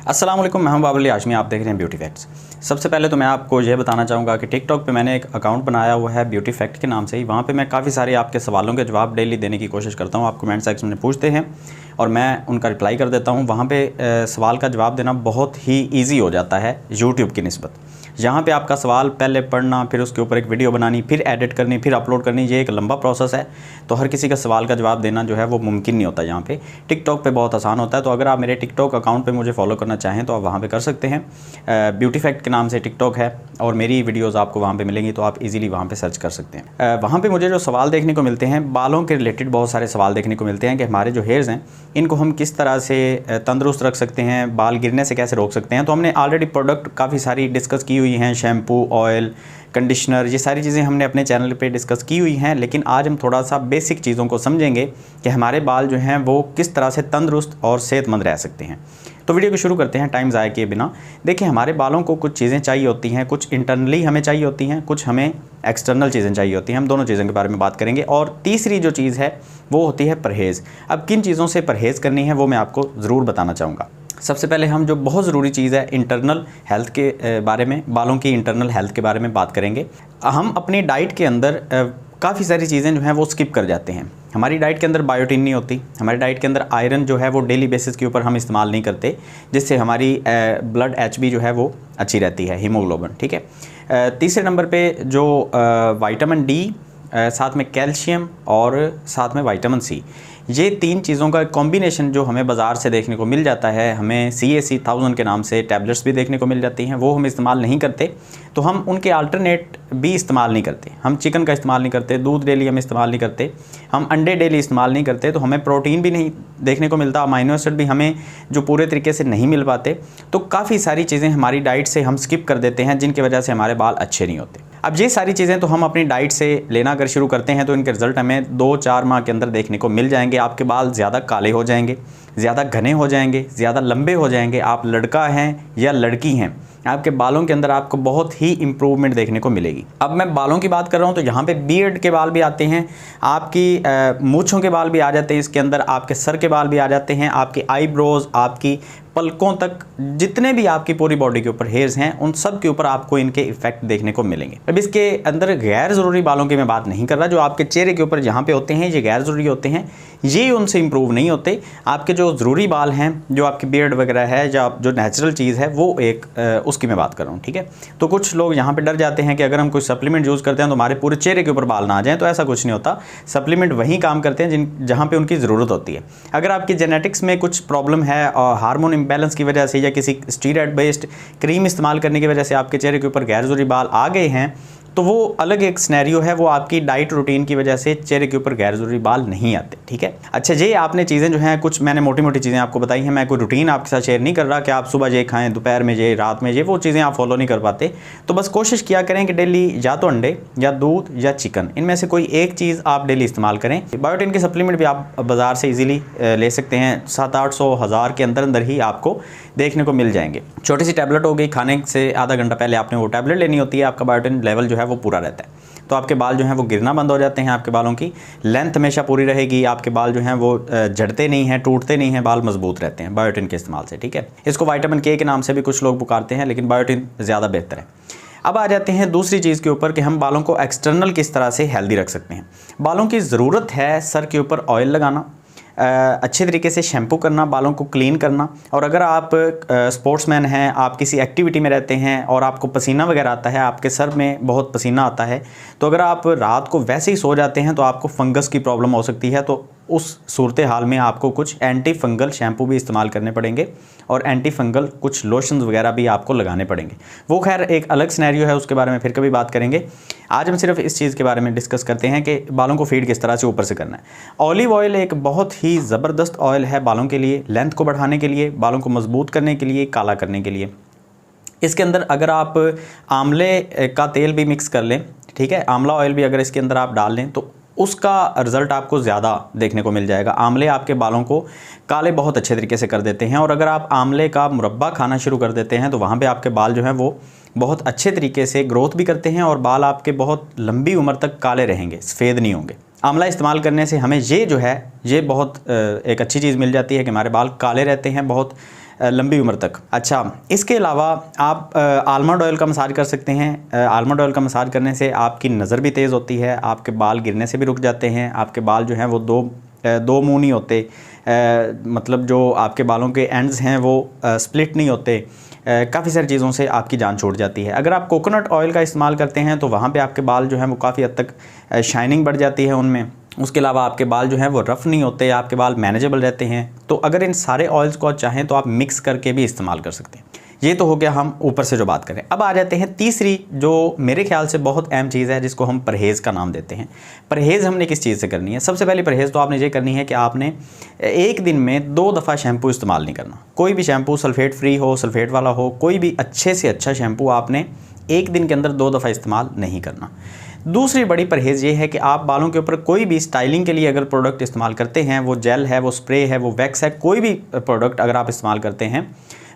अस्सलाम वालेकुम, मैं हूं बाबुल हाशमी। आप देख रहे हैं ब्यूटी फैक्ट्स। सबसे पहले तो मैं आपको ये बताना चाहूँगा कि टिकटॉक पे मैंने एक अकाउंट बनाया हुआ है ब्यूटी फैक्ट के नाम से ही। वहाँ पे मैं काफ़ी सारे आपके सवालों के जवाब डेली देने की कोशिश करता हूँ। आप कमेंट सेक्शन में पूछते हैं और मैं उनका रिप्लाई कर देता हूँ। वहाँ पे सवाल का जवाब देना बहुत ही ईजी हो जाता है यूट्यूब की निस्बत। यहाँ पे आपका सवाल पहले पढ़ना, फिर उसके ऊपर एक वीडियो बनानी, फिर एडिट करनी, फिर अपलोड करनी, ये एक लंबा प्रोसेस है। तो हर किसी का सवाल का जवाब देना जो है वो मुमकिन नहीं होता। यहाँ पे टिकटॉक पे बहुत आसान होता है। तो अगर आप मेरे टिकटॉक अकाउंट पे मुझे फॉलो करना चाहें तो आप वहाँ पे कर सकते हैं। ब्यूटी फैक्ट के नाम से टिकटॉक है और मेरी वीडियोज़ आपको वहाँ पे मिलेंगी, तो आप इजीली वहाँ पे सर्च कर सकते हैं। वहाँ पे मुझे जो सवाल देखने को मिलते हैं, बालों के रिलेटेड बहुत सारे सवाल देखने को मिलते हैं कि हमारे जो हेयर्स हैं इनको हम किस तरह से तंदुरुस्त रख सकते हैं, बाल गिरने से कैसे रोक सकते हैं। तो हमने ऑलरेडी प्रोडक्ट काफ़ी सारी डिस्कस की हुई हैं, शैम्पू, ऑयल, कंडीशनर, ये सारी चीज़ें हमने अपने चैनल पे डिस्कस की हुई हैं। लेकिन आज हम थोड़ा सा बेसिक चीज़ों को समझेंगे कि हमारे बाल जो हैं वो किस तरह से तंदुरुस्त और सेहतमंद रह सकते हैं। तो वीडियो को शुरू करते हैं टाइम ज़ाया किए बिना। देखिए, हमारे बालों को कुछ चीज़ें चाहिए होती हैं, कुछ इंटरनली हमें चाहिए होती हैं, कुछ हमें एक्सटर्नल चीज़ें चाहिए होती हैं। हम दोनों चीज़ों के बारे में बात करेंगे। और तीसरी जो चीज़ है वो होती है परहेज़। अब किन चीज़ों से परहेज़ करनी है वो मैं आपको ज़रूर बताना चाहूँगा। सबसे पहले हम जो बहुत ज़रूरी चीज़ है इंटरनल हेल्थ के बारे में, बालों की इंटरनल हेल्थ के बारे में बात करेंगे। हम अपनी डाइट के अंदर काफ़ी सारी चीज़ें जो हैं वो स्किप कर जाते हैं। हमारी डाइट के अंदर बायोटिन नहीं होती, हमारी डाइट के अंदर आयरन जो है वो डेली बेसिस के ऊपर हम इस्तेमाल नहीं करते, जिससे हमारी ब्लड HB जो है वो अच्छी रहती है, हीमोग्लोबिन। ठीक है। तीसरे नंबर पे जो विटामिन D, साथ में कैल्शियम और साथ में विटामिन C, ये तीन चीज़ों का कॉम्बिनेशन जो हमें बाज़ार से देखने को मिल जाता है। हमें CAC 1000 के नाम से टैबलेट्स भी देखने को मिल जाती हैं, वो हम इस्तेमाल नहीं करते। तो हम उनके अल्टरनेट भी इस्तेमाल नहीं करते। हम चिकन का इस्तेमाल नहीं करते, दूध डेली हम इस्तेमाल नहीं करते, हम अंडे डेली इस्तेमाल नहीं करते। तो हमें प्रोटीन भी नहीं देखने को मिलता, अमाइनो एसिड भी हमें जो पूरे तरीके से नहीं मिल पाते। तो काफ़ी सारी चीज़ें हमारी डाइट से हम स्किप कर देते हैं, जिनकी वजह से हमारे बाल अच्छे नहीं होते। अब ये सारी चीज़ें तो हम अपनी डाइट से लेना अगर शुरू करते हैं तो इनके रिज़ल्ट हमें 2-4 माह के अंदर देखने को मिल जाएंगे। आपके बाल ज़्यादा काले हो जाएंगे, ज़्यादा घने हो जाएंगे, ज़्यादा लंबे हो जाएंगे। आप लड़का हैं या लड़की हैं, आपके बालों के अंदर आपको बहुत ही इंप्रूवमेंट देखने को मिलेगी। अब मैं बालों की बात कर रहा हूँ तो यहाँ पे बियर्ड के बाल भी आते हैं, आपकी मूँछों के बाल भी आ जाते हैं इसके अंदर, आपके सर के बाल भी आ जाते हैं, आपकी आईब्रोज, आपकी पलकों तक, जितने भी आपकी पूरी बॉडी के ऊपर हेयर्स हैं उन सब के ऊपर आपको इनके इफेक्ट देखने को मिलेंगे। अब इसके अंदर गैर ज़रूरी बालों की मैं बात नहीं कर रहा। जो आपके चेहरे के ऊपर जहाँ पे होते हैं ये गैर ज़रूरी होते हैं, ये उनसे इंप्रूव नहीं होते। आपके जो ज़रूरी बाल हैं, जो आपकी बियर्ड वगैरह है, या जो नेचुरल चीज़ है, वो एक उसकी मैं बात कर रहा हूँ। ठीक है। तो कुछ लोग यहाँ पर डर जाते हैं कि अगर हम कुछ सप्लीमेंट यूज़ करते हैं तो हमारे पूरे चेहरे के ऊपर बाल ना आ जाएँ। तो ऐसा कुछ नहीं होता। सप्लीमेंट वहीं काम करते हैं जहाँ पर उनकी ज़रूरत होती है। अगर आपकी जेनेटिक्स में कुछ प्रॉब्लम है और हार्मोन इम्बैलेंस की वजह से या किसी स्टीरॉयड बेस्ड क्रीम इस्तेमाल करने की वजह से आपके चेहरे के ऊपर गैर ज़रूरी बाल आ गए हैं, तो वो अलग एक सिनेरियो है। वो आपकी डाइट रूटीन की वजह से चेहरे के ऊपर गैर ज़रूरी बाल नहीं आते। ठीक है। अच्छा, ये आपने चीज़ें जो हैं, कुछ मैंने मोटी मोटी चीज़ें आपको बताई हैं। मैं कोई रूटीन आपके साथ शेयर नहीं कर रहा कि आप सुबह ये खाएं, दोपहर में ये, रात में ये, वो चीज़ें आप फॉलो नहीं कर पाते। तो बस कोशिश किया करें कि डेली या तो अंडे या दूध या चिकन, इनमें से कोई एक चीज़ आप डेली इस्तेमाल करें। बायोटिन के सप्लीमेंट भी आप बाज़ार से ईजिली ले सकते हैं। 700-800 हज़ार के अंदर अंदर ही आपको देखने को मिल जाएंगे। छोटी सी टैबलेट हो गई, खाने से आधा घंटा पहले आपने वो टैबलेट लेनी होती है, आपका बायोटिन लेवल जो है वो पूरा रहता है। तो आपके बाल जो हैं वो गिरना बंद हो जाते हैं, आपके बालों की लेंथ हमेशा पूरी रहेगी, आपके बाल जो हैं वो झड़ते नहीं हैं, टूटते नहीं हैं, बाल मजबूत रहते हैं बायोटिन के इस्तेमाल से। ठीक है। इसको विटामिन K के नाम से भी कुछ लोग पुकारते हैं, लेकिन बायोटिन ज़्यादा बेहतर है। अब आ जाते हैं दूसरी चीज़ के ऊपर कि हम बालों को एक्सटर्नल किस तरह से हेल्दी रख सकते हैं। बालों की ज़रूरत है सर के ऊपर ऑयल लगाना, अच्छे तरीके से शैम्पू करना, बालों को क्लीन करना। और अगर आप स्पोर्ट्समैन हैं, आप किसी एक्टिविटी में रहते हैं और आपको पसीना वगैरह आता है, आपके सर में बहुत पसीना आता है, तो अगर आप रात को वैसे ही सो जाते हैं तो आपको फंगस की प्रॉब्लम हो सकती है। तो उस सूरत हाल में आपको कुछ एंटी फंगल शैम्पू भी इस्तेमाल करने पड़ेंगे और एंटी फंगल कुछ लोशंस वगैरह भी आपको लगाने पड़ेंगे। वो खैर एक अलग सिनेरियो है, उसके बारे में फिर कभी बात करेंगे। आज हम सिर्फ इस चीज़ के बारे में डिस्कस करते हैं कि बालों को फीड किस तरह से ऊपर से करना है। ऑलिव ऑयल एक बहुत ही ज़बरदस्त ऑयल है बालों के लिए, लेंथ को बढ़ाने के लिए, बालों को मजबूत करने के लिए, काला करने के लिए। इसके अंदर अगर आप आंवले का तेल भी मिक्स कर लें, ठीक है, आंवला ऑयल भी अगर इसके अंदर आप डाल लें तो उसका रिज़ल्ट आपको ज़्यादा देखने को मिल जाएगा। आंवले आपके बालों को काले बहुत अच्छे तरीके से कर देते हैं। और अगर आप आंवले का मुरब्बा खाना शुरू कर देते हैं तो वहाँ पे आपके बाल जो हैं वो बहुत अच्छे तरीके से ग्रोथ भी करते हैं और बाल आपके बहुत लंबी उम्र तक काले रहेंगे, सफ़ेद नहीं होंगे। आंवला इस्तेमाल करने से हमें ये जो है ये बहुत एक अच्छी चीज़ मिल जाती है कि हमारे बाल काले रहते हैं, बहुत लंबी उम्र तक। अच्छा, इसके अलावा आप आलमंड ऑयल का मसाज कर सकते हैं। आलमंड ऑयल का मसाज करने से आपकी नज़र भी तेज़ होती है, आपके बाल गिरने से भी रुक जाते हैं, आपके बाल जो हैं वो दो मुंह नहीं होते, मतलब जो आपके बालों के एंड्स हैं वो स्प्लिट नहीं होते। काफ़ी सारी चीज़ों से आपकी जान छूट जाती है। अगर आप कोकोनट ऑयल का इस्तेमाल करते हैं तो वहाँ पे आपके बाल जो हैं वो काफ़ी हद तक शाइनिंग बढ़ जाती है उनमें। उसके अलावा आपके बाल जो हैं वो रफ़ नहीं होते, आपके बाल मैनेजेबल रहते हैं। तो अगर इन सारे ऑयल्स को चाहें तो आप मिक्स करके भी इस्तेमाल कर सकते हैं। ये तो हो गया हम ऊपर से जो बात करें। अब आ जाते हैं तीसरी, जो मेरे ख्याल से बहुत अहम चीज़ है, जिसको हम परहेज़ का नाम देते हैं। परहेज़ हमने किस चीज़ से करनी है? सबसे पहले परहेज़ तो आपने ये करनी है कि आपने एक दिन में 2 दफ़ा शैम्पू इस्तेमाल नहीं करना। कोई भी शैम्पू सल्फ़ेट फ्री हो, सल्फ़ेट वाला हो, कोई भी अच्छे से अच्छा शैम्पू आपने एक दिन के अंदर 2 दफ़ा इस्तेमाल नहीं करना। दूसरी बड़ी परहेज़ ये है कि आप बालों के ऊपर कोई भी स्टाइलिंग के लिए अगर प्रोडक्ट इस्तेमाल करते हैं, वो जेल है, वो स्प्रे है, वो वैक्स है, कोई भी प्रोडक्ट अगर आप इस्तेमाल करते हैं,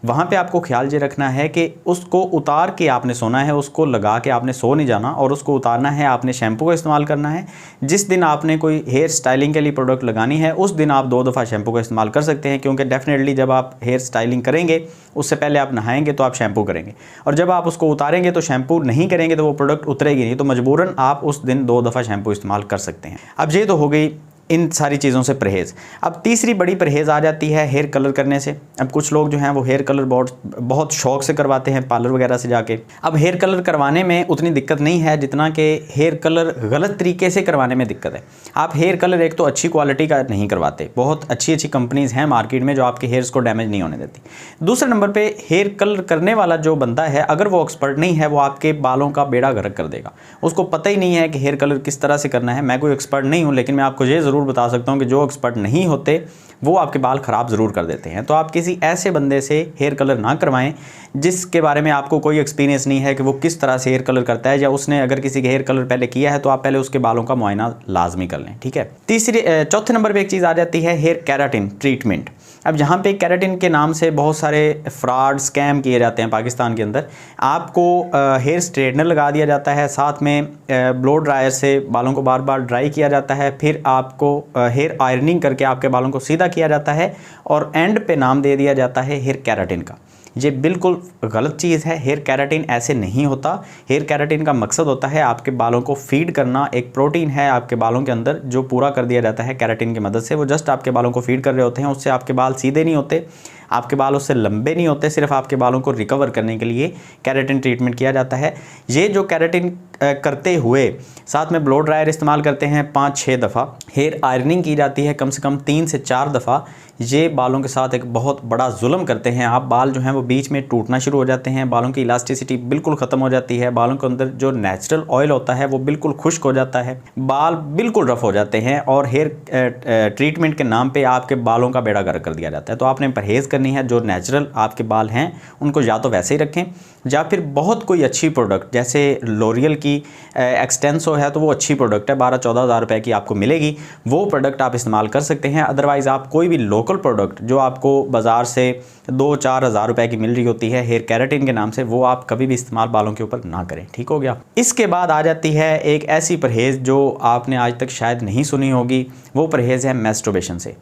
वहाँ पे आपको ख्याल ये रखना है कि उसको उतार के आपने सोना है, उसको लगा के आपने सो नहीं जाना, और उसको उतारना है आपने शैम्पू का इस्तेमाल करना है। जिस दिन आपने कोई हेयर स्टाइलिंग के लिए प्रोडक्ट लगानी है उस दिन आप 2 दफ़ा शैम्पू का इस्तेमाल कर सकते हैं, क्योंकि डेफिनेटली जब आप हेयर स्टाइलिंग करेंगे उससे पहले आप नहाएंगे तो आप शैम्पू करेंगे, और जब आप उसको उतारेंगे तो शैम्पू नहीं करेंगे तो वो प्रोडक्ट उतरेगी नहीं, तो मजबूरन आप उस दिन 2 दफ़ा शैम्पू इस्तेमाल कर सकते हैं। अब ये तो हो गई इन सारी चीज़ों से परहेज़। अब तीसरी बड़ी परहेज़ आ जाती है हेयर कलर करने से। अब कुछ लोग जो हैं वो हेयर कलर बहुत शौक से करवाते हैं पार्लर वगैरह से जाके। अब हेयर कलर करवाने में उतनी दिक्कत नहीं है जितना कि हेयर कलर गलत तरीके से करवाने में दिक्कत है। आप हेयर कलर एक तो अच्छी क्वालिटी का नहीं करवाते, बहुत अच्छी अच्छी कंपनीज़ हैं मार्केट में जो आपके हेयर्स को डैमेज नहीं होने देती। दूसरे नंबर पर हेयर कलर करने वाला जो बंदा है, अगर वो एक्सपर्ट नहीं है, वो आपके बालों का बेड़ा गर्क कर देगा। उसको पता ही नहीं है कि हेयर कलर किस तरह से करना है। मैं कोई एक्सपर्ट नहीं हूँ, लेकिन मैं आपको ये ज़रूर बता सकता हूं कि जो एक्सपर्ट नहीं होते वो आपके बाल ख़राब ज़रूर कर देते हैं। तो आप किसी ऐसे बंदे से हेयर कलर ना करवाएं जिसके बारे में आपको कोई एक्सपीरियंस नहीं है कि वो किस तरह से हेयर कलर करता है, या उसने अगर किसी के हेयर कलर पहले किया है तो आप पहले उसके बालों का मुआयना लाजमी कर लें, ठीक है। चौथे नंबर पर एक चीज़ आ जाती है हेयर केराटिन ट्रीटमेंट। अब यहाँ पे केराटिन के नाम से बहुत सारे फ्रॉड स्कैम किए जाते हैं पाकिस्तान के अंदर। आपको हेयर स्ट्रेटनर लगा दिया जाता है, साथ में ब्लो ड्रायर से बालों को बार बार ड्राई किया जाता है, फिर आपको हेयर आयरनिंग करके आपके बालों को सीधा किया जाता है, और एंड पे नाम दे दिया जाता है हेयर केराटिन का। ये बिल्कुल गलत चीज़ है। हेयर केराटिन ऐसे नहीं होता। हेयर केराटिन का मकसद होता है आपके बालों को फीड करना। एक प्रोटीन है आपके बालों के अंदर जो पूरा कर दिया जाता है केराटिन की मदद से। वो जस्ट आपके बालों को फीड कर रहे होते हैं, उससे आपके बाल सीधे नहीं होते, आपके बाल उससे लंबे नहीं होते। सिर्फ आपके बालों को रिकवर करने के लिए केराटिन ट्रीटमेंट किया जाता है। ये जो केराटिन करते हुए साथ में ब्लो ड्रायर इस्तेमाल करते हैं 5-6 दफ़ा, हेयर आयरनिंग की जाती है कम से कम 3 से 4 दफ़ा। ये बालों के साथ एक बहुत बड़ा जुल्म करते हैं। आप बाल जो हैं वो बीच में टूटना शुरू हो जाते हैं, बालों की इलास्टिसिटी बिल्कुल ख़त्म हो जाती है, बालों के अंदर जो नेचुरल ऑयल होता है वो बिल्कुल खुश्क हो जाता है, बाल बिल्कुल रफ़ हो जाते हैं, और हेयर ट्रीटमेंट के नाम पे आपके बालों का बेड़ा गर्क कर दिया जाता है। तो आपने परहेज़ करनी है। जो नेचुरल आपके बाल हैं उनको या तो वैसे ही रखें, या फिर बहुत कोई अच्छी प्रोडक्ट जैसे लोरियल की एक्सटेंसो है, तो वो अच्छी प्रोडक्ट है, 12-14 हज़ार रुपये की आपको मिलेगी, वो प्रोडक्ट आप इस्तेमाल कर सकते हैं। अदरवाइज़ आप कोई भी लोकल प्रोडक्ट जो आपको बाज़ार से 2-4 हज़ार रुपये की मिल रही होती है हेयर केराटिन के नाम से, वो आप कभी भी इस्तेमाल बालों के ऊपर ना करें, ठीक हो गया। इसके बाद आ जाती है एक ऐसी परहेज़ जो आपने आज तक शायद नहीं सुनी होगी। वो परहेज़ है मैस्टरबेशन से।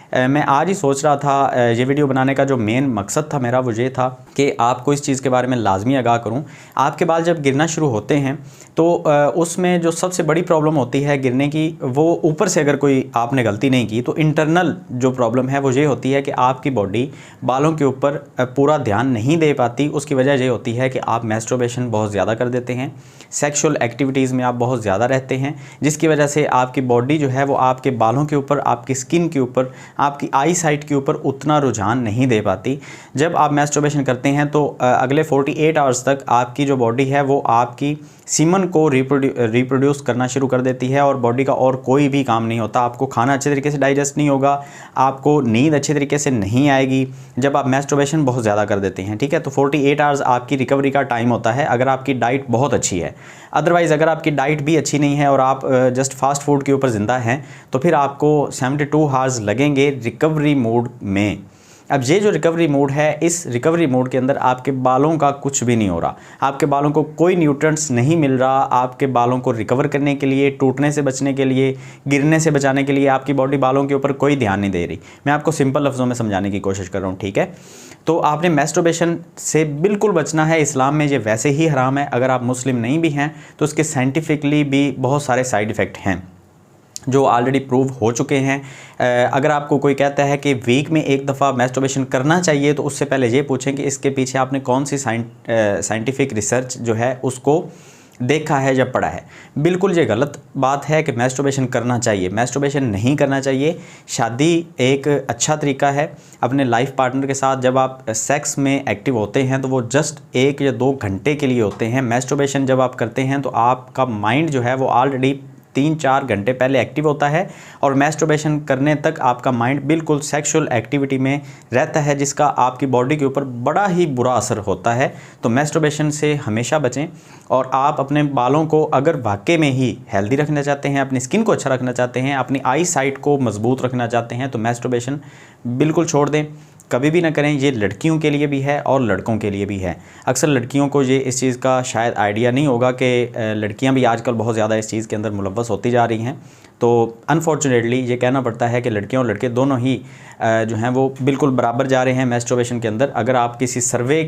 मैं आज ही सोच रहा था ये वीडियो बनाने का जो मेन मकसद था मेरा वो ये था कि आपको इस चीज़ के बारे में लाजमी आगाह करूं। आपके बाल जब गिरना शुरू होते हैं तो उसमें जो सबसे बड़ी प्रॉब्लम होती है गिरने की, वो ऊपर से अगर कोई आपने गलती नहीं की तो इंटरनल जो प्रॉब्लम है वो ये होती है कि आपकी बॉडी बालों के ऊपर पूरा ध्यान नहीं दे पाती। उसकी वजह ये होती है कि आप मैस्टरबेशन बहुत ज़्यादा कर देते हैं, सेक्सुअल एक्टिविटीज़ में आप बहुत ज़्यादा रहते हैं, जिसकी वजह से आपकी बॉडी जो है वो आपके बालों के ऊपर, आपकी स्किन के ऊपर, आपकी आई साइट के ऊपर उतना रुझान नहीं दे पाती। जब आप मैस्टरबेशन करते हैं तो अगले 48 आवर्स तक आपकी जो बॉडी है वो आपकी सीमन को रिप्रोड्यूस करना शुरू कर देती है, और बॉडी का और कोई भी काम नहीं होता। आपको खाना अच्छे तरीके से डाइजेस्ट नहीं होगा, आपको नींद अच्छे तरीके से नहीं आएगी जब आप मैस्टरबेशन बहुत ज़्यादा कर देते हैं, ठीक है। तो 48 आवर्स आपकी रिकवरी का टाइम होता है अगर आपकी डाइट बहुत अच्छी है। अदरवाइज़ अगर आपकी डाइट भी अच्छी नहीं है और आप जस्ट फास्ट फूड के ऊपर ज़िंदा हैं तो फिर आपको 72 आवर्स लगेंगे रिकवरी मोड में। अब ये जो रिकवरी मोड है, इस रिकवरी मोड के अंदर आपके बालों का कुछ भी नहीं हो रहा, आपके बालों को कोई न्यूट्रिएंट्स नहीं मिल रहा। आपके बालों को रिकवर करने के लिए, टूटने से बचने के लिए, गिरने से बचाने के लिए आपकी बॉडी बालों के ऊपर कोई ध्यान नहीं दे रही। मैं आपको सिंपल लफ्ज़ों में समझाने की कोशिश कर रहा हूँ, ठीक है। तो आपने मैस्टरबेशन से बिल्कुल बचना है। इस्लाम में ये वैसे ही हराम है। अगर आप मुस्लिम नहीं भी हैं तो उसके साइंटिफिकली भी बहुत सारे साइड इफ़ेक्ट हैं जो ऑलरेडी प्रूव हो चुके हैं। अगर आपको कोई कहता है कि वीक में एक दफ़ा मैस्टरबेशन करना चाहिए तो उससे पहले ये पूछें कि इसके पीछे आपने कौन सी साइंटिफिक रिसर्च जो है उसको देखा है या पढ़ा है। बिल्कुल ये गलत बात है कि मैस्टरबेशन करना चाहिए, मैस्टरबेशन नहीं करना चाहिए। शादी एक अच्छा तरीका है अपने लाइफ पार्टनर के साथ। जब आप सेक्स में एक्टिव होते हैं तो वो जस्ट 1 या 2 घंटे के लिए होते हैं। मैस्टरबेशन जब आप करते हैं तो आपका माइंड जो है वो ऑलरेडी 3-4 घंटे पहले एक्टिव होता है और मैस्टरबेशन करने तक आपका माइंड बिल्कुल सेक्सुअल एक्टिविटी में रहता है, जिसका आपकी बॉडी के ऊपर बड़ा ही बुरा असर होता है। तो मैस्टरबेशन से हमेशा बचें। और आप अपने बालों को अगर वाकई में ही हेल्दी रखना चाहते हैं, अपनी स्किन को अच्छा रखना चाहते हैं, अपनी आई साइट को मजबूत रखना चाहते हैं तो मैस्टरबेशन बिल्कुल छोड़ दें, कभी भी ना करें। ये लड़कियों के लिए भी है और लड़कों के लिए भी है। अक्सर लड़कियों को ये इस चीज़ का शायद आइडिया नहीं होगा कि लड़कियां भी आजकल बहुत ज़्यादा इस चीज़ के अंदर मुलव्वस होती जा रही हैं। तो अनफॉर्चुनेटली ये कहना पड़ता है कि लड़कियां और लड़के दोनों ही जो हैं वो बिल्कुल बराबर जा रहे हैं मैस्टरबेशन के अंदर। अगर आप किसी सर्वे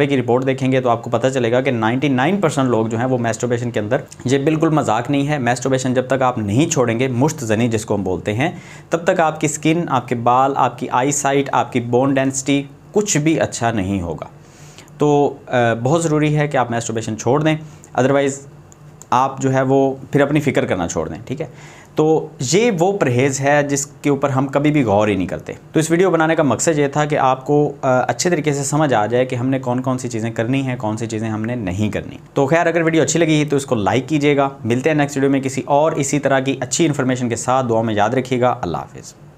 की रिपोर्ट देखेंगे तो आपको पता चलेगा कि 99% लोग जो हैं वो मैस्टरबेशन के अंदर, ये बिल्कुल मजाक नहीं है। मैस्टरबेशन जब तक आप नहीं छोड़ेंगे, मुश्तज़नी जिसको हम बोलते हैं, तब तक आपकी स्किन, आपके बाल, आपकी आई साइट, आपकी बोन डेंसिटी कुछ भी अच्छा नहीं होगा। तो बहुत ज़रूरी है कि आप मैस्टरबेशन छोड़ दें, अदरवाइज़ आप जो है वो फिर अपनी फ़िक्र करना छोड़ दें, ठीक है। तो ये वो परहेज़ है जिसके ऊपर हम कभी भी गौर ही नहीं करते। तो इस वीडियो बनाने का मकसद ये था कि आपको अच्छे तरीके से समझ आ जाए कि हमने कौन कौन सी चीज़ें करनी हैं, कौन सी चीज़ें हमने नहीं करनी। तो खैर, अगर वीडियो अच्छी लगी तो इसको लाइक कीजिएगा। मिलते हैं नेक्स्ट वीडियो में किसी और इसी तरह की अच्छी इन्फॉर्मेशन के साथ। दुआ में याद रखिएगा। अल्लाह हाफ़िज़।